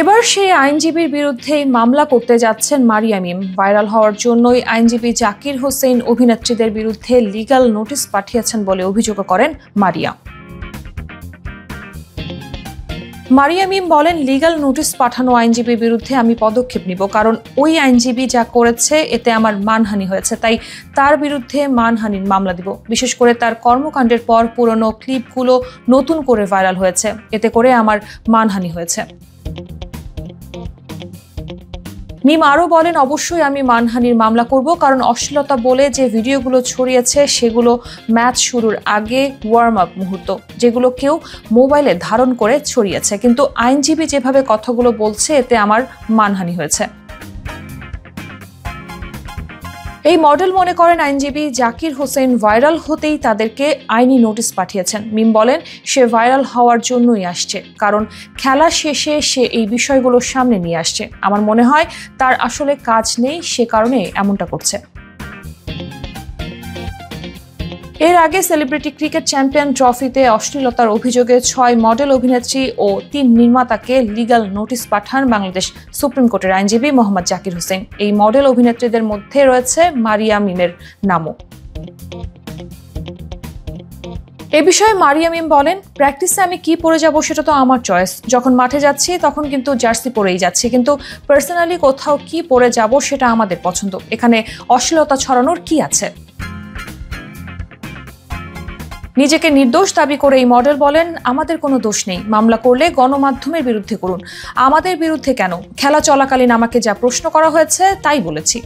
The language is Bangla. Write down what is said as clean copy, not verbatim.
এবার সেই আইনজীবীর বিরুদ্ধেই মামলা করতে যাচ্ছেন মারিয়া মিম। ভাইরাল হওয়ার জন্যই আইনজীবী জাকির হোসেন অভিনেত্রীদের বিরুদ্ধে লিগ্যাল নোটিশ পাঠিয়েছেন বলে অভিযোগ করেন মারিয়া। মারিয়া মিম বলেন, লিগ্যাল নোটিশ পাঠানো আইনজীবীর বিরুদ্ধে আমি পদক্ষেপ নিব, কারণ ওই আইনজীবী যা করেছে এতে আমার মানহানি হয়েছে, তাই তার বিরুদ্ধে মানহানির মামলা দিব। বিশেষ করে তার কর্মকাণ্ডের পর পুরনো ক্লিপগুলো নতুন করে ভাইরাল হয়েছে, এতে করে আমার মানহানি হয়েছে। মিম আরও বলেন, অবশ্যই আমি মানহানির মামলা করব, কারণ অশ্লীলতা বলে যে ভিডিওগুলো ছড়িয়েছে সেগুলো ম্যাচ শুরুর আগে ওয়ার্ম আপ মুহূর্ত, যেগুলো কেউ মোবাইলে ধারণ করে ছড়িয়েছে। কিন্তু আইনজীবী যেভাবে কথাগুলো বলছে এতে আমার মানহানি হয়েছে। এই মডেল মনে করেন আইনজীবী জাকির হোসেন ভাইরাল হতেই তাদেরকে আইনি নোটিশ পাঠিয়েছেন। মিম বলেন, সে ভাইরাল হওয়ার জন্যই আসছে, কারণ খেলা শেষে সে এই বিষয়গুলো সামনে নিয়ে আসছে। আমার মনে হয় তার আসলে কাজ নেই, সে কারণে এমনটা করছে। এর আগে সেলিব্রিটি ক্রিকেট চ্যাম্পিয়ন ট্রফিতে অশ্লীলতার অভিযোগে 6 মডেল অভিনেত্রী ও 3 নির্মাতাকে লিগ্যাল নোটিশ পাঠান বাংলাদেশ সুপ্রিম কোর্টের আইনজীবী মোহাম্মদ জাকির হোসেন। এই মডেল অভিনেত্রীদের মধ্যে রয়েছে মারিয়া মিমের নামও। এ বিষয়ে মারিয়া মিম বলেন, প্র্যাকটিসে আমি কি পরে যাব সেটা তো আমার চয়েস। যখন মাঠে যাচ্ছি তখন কিন্তু জার্সি পরেই যাচ্ছি, কিন্তু পার্সোনালি কোথাও কি পরে যাব সেটা আমাদের পছন্দ। এখানে অশ্লীলতা ছড়ানোর কি আছে? নিজেকে নির্দোষ দাবি করে এই মডেল বলেন, আমাদের কোনো দোষ নেই, মামলা করলে গণমাধ্যমের বিরুদ্ধে করুন, আমাদের বিরুদ্ধে কেন? খেলা চলাকালীন আমাকে যা প্রশ্ন করা হয়েছে তাই বলেছি।